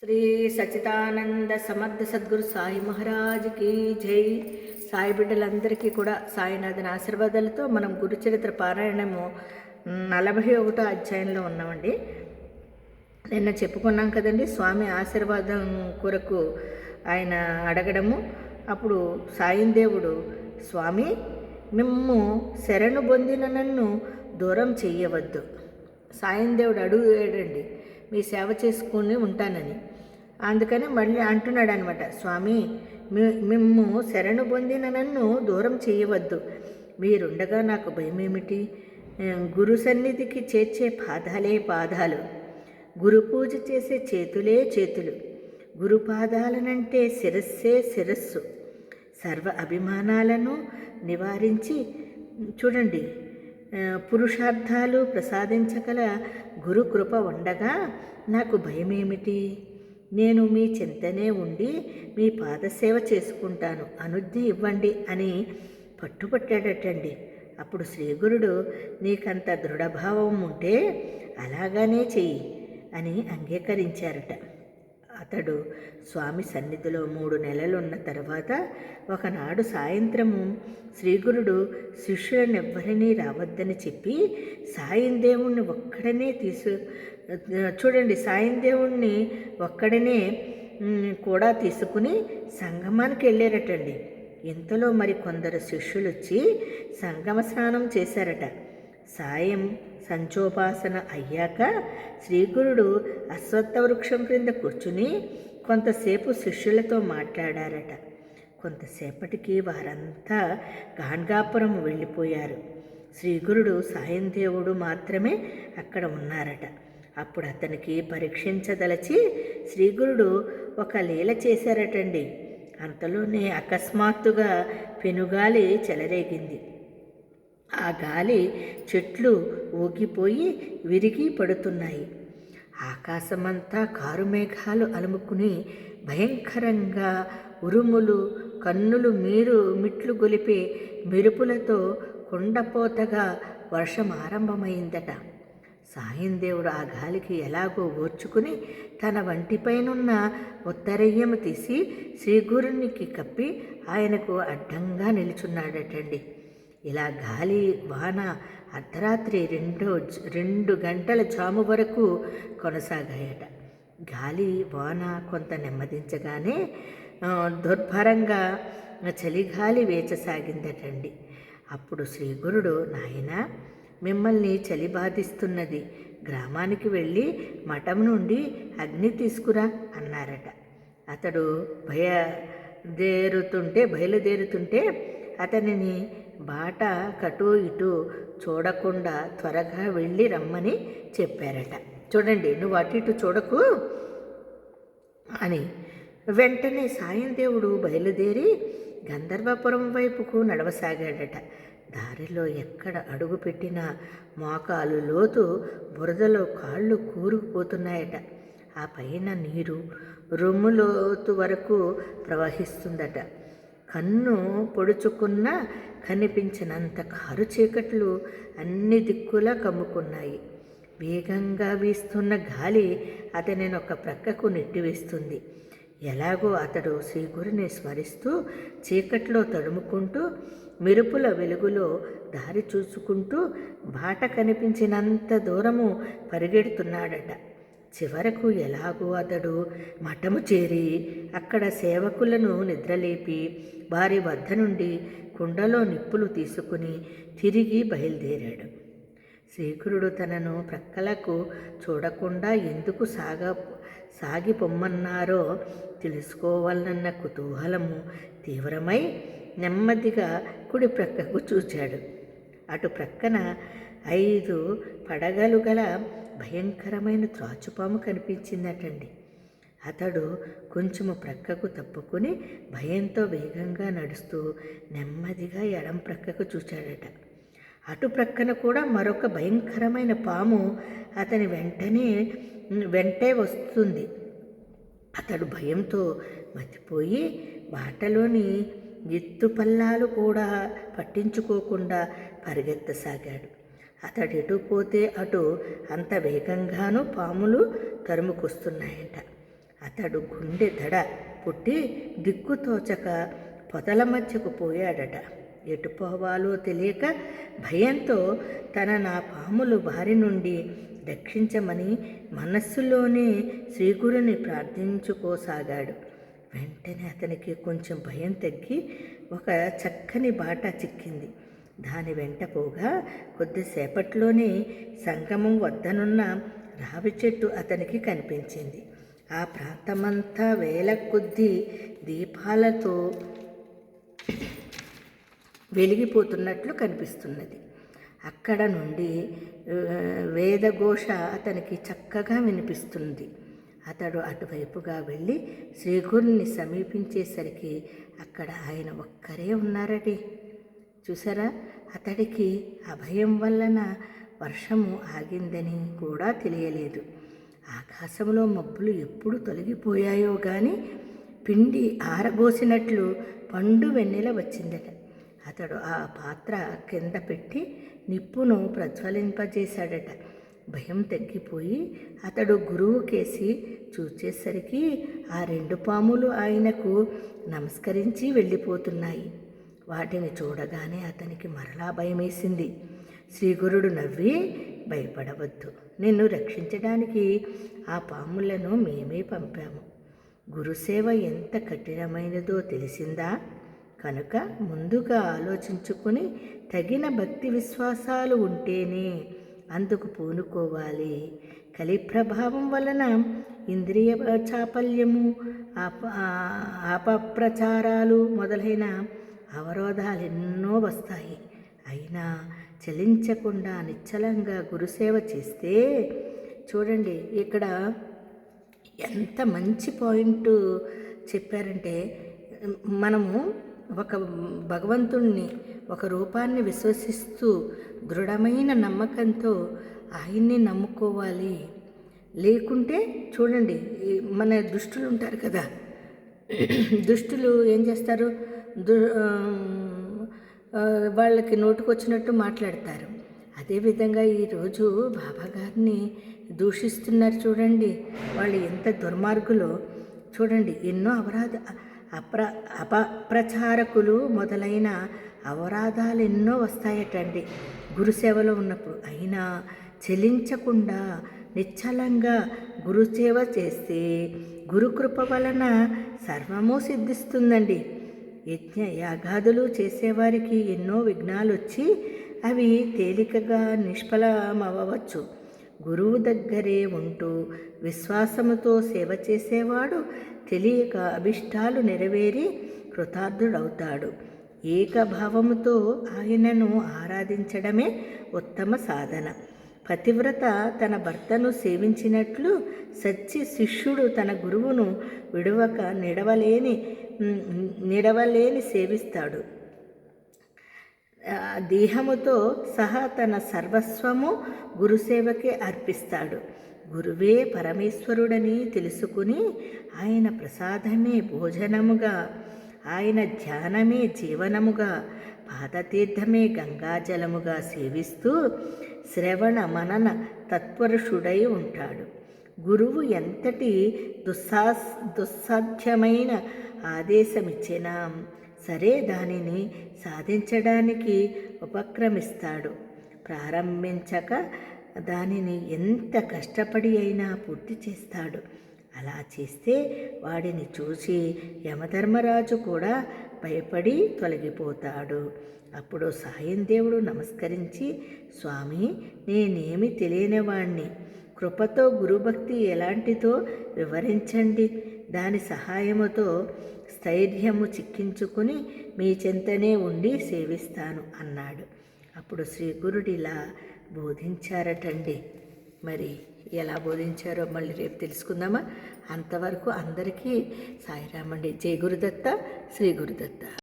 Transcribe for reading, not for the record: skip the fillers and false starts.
శ్రీ సచిదానంద సమర్థ సద్గురు సాయి మహారాజ్కి జై. సాయి బిడ్డలందరికీ కూడా సాయినాథన్ ఆశీర్వాదాలతో మనం గురుచరిత్ర పారాయణము 41వ అధ్యాయంలో ఉన్నామండి. నిన్న చెప్పుకున్నాం కదండి, స్వామి ఆశీర్వాదం కొరకు ఆయన అడగడము. అప్పుడు సాయిందేవుడు, స్వామి మిమ్ము శరణు పొందిన నన్ను దూరం చెయ్యవద్దు. సాయిందేవుడు అడుగుడండి, మీ సేవ చేసుకుని ఉంటానని. అందుకని మళ్ళీ అంటున్నాడు అనమాట, స్వామి మిమ్ము శరణు పొందిన నన్ను దూరం చేయవద్దు. మీరుండగా నాకు భయమేమిటి? గురు సన్నిధికి చేర్చే పాదాలే పాదాలు, గురు పూజ చేసే చేతులే చేతులు, గురు పాదాలనంటే శిరస్సే శిరస్సు. సర్వ అభిమానాలను నివారించి చూడండి, పురుషార్థాలు ప్రసాదించగల గురు కృప ఉండగా నాకు భయమేమిటి? నేను మీ చింతనే ఉండి మీ పాదసేవ చేసుకుంటాను, అనుజ్ఞ ఇవ్వండి అని పట్టుపట్టాడటండి. అప్పుడు శ్రీగురుడు, నీకంత దృఢభావం ఉంటే అలాగానే చెయ్యి అని అంగీకరించారట. అతడు స్వామి సన్నిధిలో 3 నెలలున్న తర్వాత ఒకనాడు సాయంత్రము శ్రీగురుడు శిష్యులనెవ్వరినీ రావద్దని చెప్పి సాయిందేవుణ్ణి ఒక్కడనే సాయిందేవుణ్ణి ఒక్కడనే కూడా తీసుకుని సంగమానికి వెళ్ళారటండి. ఇంతలో మరి కొందరు శిష్యులు వచ్చి సంగమ స్నానం చేశారట. సాయం సంచోపాసన అయ్యాక శ్రీగురుడు అశ్వత్థ వృక్షం క్రింద కూర్చుని కొంతసేపు శిష్యులతో మాట్లాడారట. కొంతసేపటికి వారంతా గాన్గాపురం వెళ్ళిపోయారు. శ్రీగురుడు సాయందేవుడు మాత్రమే అక్కడ ఉన్నారట. అప్పుడు అతనికి పరీక్షించదలచి శ్రీగురుడు ఒక లీల చేశారటండి. అంతలోనే అకస్మాత్తుగా పెనుగాలి చెలరేగింది. ఆ గాలి చెట్లు ఊగిపోయి విరిగి పడుతున్నాయి. ఆకాశమంతా కారుమేఘాలు అలుముకుని భయంకరంగా ఉరుములు, కన్నులు మిట్లు గొలిపే మెరుపులతో కుండపోతగా వర్షం ఆరంభమైందట. సాయందేవుడు ఆ గాలికి ఎలాగో ఓర్చుకుని తన వంటిపైనున్న ఉత్తరయ్యము తీసి శ్రీగురునికి కప్పి ఆయనకు అడ్డంగా నిలుచున్నాడటండి. ఇలా గాలి వాన అర్ధరాత్రి 2 గంటల జాము వరకు కొనసాగాయట. గాలి వాన కొంత నెమ్మదించగానే దుర్భరంగా చలిగాలి వేచసాగిందటండి. అప్పుడు శ్రీగురుడు, నాయనా మిమ్మల్ని చలి బాధిస్తున్నది, గ్రామానికి వెళ్ళి మఠం నుండి అగ్ని తీసుకురా అన్నారట. అతడు బయలుదేరుతుంటే అతనిని బాట కటు ఇటు చూడకుండా త్వరగా వెళ్ళి రమ్మని చెప్పారట. చూడండి, నువ్వు అటు ఇటు చూడకు అని. వెంటనే సాయందేవుడు బయలుదేరి గంధర్వపురం వైపుకు నడవసాగాడట. దారిలో ఎక్కడ అడుగు పెట్టినా మోకాలు లోతు బురదలో కాళ్ళు కూరుకుపోతున్నాయట. ఆ పైన నీరు రొమ్ములోతు వరకు ప్రవహిస్తుందట. కన్ను పొడుచుకున్నా కనిపించినంత కారు చీకట్లు అన్ని దిక్కులా కమ్ముకున్నాయి. వేగంగా వీస్తున్న గాలి అతనిని ఒక ప్రక్కకు నెట్టివేస్తుంది. ఎలాగో అతడు శ్రీగురిని స్మరిస్తూ చీకట్లో తడుముకుంటూ మెరుపుల వెలుగులో దారి చూసుకుంటూ బాట కనిపించినంత దూరము పరిగెడుతున్నాడట. చివరకు ఎలాగో అతడు మఠము చేరి అక్కడ సేవకులను నిద్రలేపి వారి వద్ద నుండి కుండలో నిప్పులు తీసుకుని తిరిగి బయలుదేరాడు. శ్రీగురుడు తనను ప్రక్కలకు చూడకుండా ఎందుకు సాగి పొమ్మన్నారో తెలుసుకోవాలన్న కుతూహలము తీవ్రమై నెమ్మదిగా కుడి ప్రక్కకు చూచాడు. అటు ప్రక్కన 5 పడగలు గల భయంకరమైన త్రాచుపాము కనిపించిందటండి. అతడు కొంచెము ప్రక్కకు తప్పుకుని భయంతో వేగంగా నడుస్తూ నెమ్మదిగా ఎడం ప్రక్కకు చూచాడట. అటు ప్రక్కన కూడా మరొక భయంకరమైన పాము అతని వెంటే వస్తుంది. అతడు భయంతో మతిపోయి బాటలోని ఎత్తుపల్లాలు కూడా పట్టించుకోకుండా పరిగెత్తసాగాడు. అతడు ఎటు పోతే అటు అంత వేగంగానూ పాములు తరుముకొస్తున్నాయట. అతడు గుండె దడ పుట్టి దిక్కుతోచక పొదల మధ్యకు పోయాడట. ఎటు పోవాలో తెలియక భయంతో నా పాములు బారి నుండి రక్షించమని మనస్సులోనే శ్రీగురుని ప్రార్థించుకోసాగాడు. వెంటనే అతనికి కొంచెం భయం తగ్గి ఒక చక్కని బాట చిక్కింది. దాని వెంట పోగా కొద్దిసేపట్లోనే సంగమం వద్దనున్న రావి చెట్టు అతనికి కనిపించింది. ఆ ప్రాంతమంతా వేల కొద్దీ దీపాలతో వెలిగిపోతున్నట్లు కనిపిస్తున్నది. అక్కడ నుండి వేదఘోష అతనికి చక్కగా వినిపిస్తుంది. అతడు అటువైపుగా వెళ్ళి శ్రీగురుని సమీపించేసరికి అక్కడ ఆయన ఒక్కరే ఉన్నారటి. చూసారా, అతడికి అభయం వలన వర్షము ఆగిందని కూడా తెలియలేదు. ఆకాశంలో మబ్బులు ఎప్పుడు తొలగిపోయాయో కానీ పిండి ఆరబోసినట్లు పండు వెన్నెల వచ్చిందట. అతడు ఆ పాత్ర కింద పెట్టి నిప్పును ప్రజ్వలింపజేశాడట. భయం తగ్గిపోయి అతడు గురువు కేసి చూచేసరికి ఆ 2 పాములు ఆయనకు నమస్కరించి వెళ్ళిపోతున్నాయి. వాటిని చూడగానే అతనికి మరలా భయమేసింది. శ్రీగురుడు నవ్వి, భయపడవద్దు, నిన్ను రక్షించడానికి ఆ పాములను మేమే పంపాము. గురుసేవ ఎంత కఠినమైనదో తెలిసిందా? కనుక ముందుగా ఆలోచించుకుని తగిన భక్తి విశ్వాసాలు ఉంటేనే అందుకు పూనుకోవాలి. కలి ప్రభావం వలన ఇంద్రియ చాపల్యము, అపప్రచారాలు మొదలైన అవరోధాలు ఎన్నో వస్తాయి. అయినా చలించకుండా నిశ్చలంగా గురుసేవ చేస్తే, చూడండి ఇక్కడ ఎంత మంచి పాయింట్ చెప్పారంటే, మనము ఒక భగవంతుణ్ణి, ఒక రూపాన్ని విశ్వసిస్తూ దృఢమైన నమ్మకంతో ఆయన్ని నమ్ముకోవాలి. లేకుంటే చూడండి, మన దుష్టులు ఉంటారు కదా, దుష్టులు ఏం చేస్తారు, వాళ్ళకి నోటుకొచ్చినట్టు మాట్లాడతారు. అదేవిధంగా ఈరోజు బాబా గారిని దూషిస్తున్నారు. చూడండి, వాళ్ళు ఎంత దుర్మార్గులో చూడండి. ఎన్నో అపప్రచారకులు మొదలైన అవరాధాలు ఎన్నో వస్తాయటండి గురుసేవలో ఉన్నప్పుడు. అయినా చెలించకుండా నిశ్చలంగా గురుసేవ చేస్తే గురుకృప వలన సర్వము సిద్ధిస్తుందండి. యజ్ఞ యాగాదులు చేసేవారికి ఎన్నో విఘ్నాలు వచ్చి అవి తేలికగా నిష్ఫలమవ్వచ్చు. గురువు దగ్గరే ఉంటూ విశ్వాసముతో సేవ చేసేవాడు తెలియక అభిష్టాలు నెరవేరి కృతార్థుడవుతాడు. ఏకభావముతో ఆయనను ఆరాధించడమే ఉత్తమ సాధన. పతివ్రత తన భర్తను సేవించినట్లు సచ్చి శిష్యుడు తన గురువును విడవక నిడవలేని సేవిస్తాడు. దేహముతో సహా తన సర్వస్వము గురుసేవకే అర్పిస్తాడు. గురువే పరమేశ్వరుడని తెలుసుకుని ఆయన ప్రసాదమే భోజనముగా, ఆయన ధ్యానమే జీవనముగా, పాదతీర్థమే గంగాజలముగా సేవిస్తూ శ్రవణ మనన తత్పరుషుడై ఉంటాడు. గురువు ఎంతటి దుస్సాధ్యమైన ఆదేశమిచ్చినా సరే దానిని సాధించడానికి ఉపక్రమిస్తాడు. ప్రారంభించక దానిని ఎంత కష్టపడి అయినా పూర్తి చేస్తాడు. అలా చేస్తే వాడిని చూసి యమధర్మరాజు కూడా భయపడి తొలగిపోతాడు. అప్పుడు సాయం దేవుడు నమస్కరించి, స్వామి, నేనేమి తెలియనివాణ్ణి, కృపతో గురుభక్తి ఎలాంటిదో వివరించండి. దాని సహాయముతో స్థైర్యము చిక్కించుకుని మీ చెంతనే ఉండి సేవిస్తాను అన్నాడు. అప్పుడు శ్రీ గురుడిలా బోధించారటండి. మరి ఎలా బోధించారో మళ్ళీ రేపు తెలుసుకుందామా? అంతవరకు అందరికీ సాయిరామండి. జై గురుదత్త, శ్రీ గురుదత్త.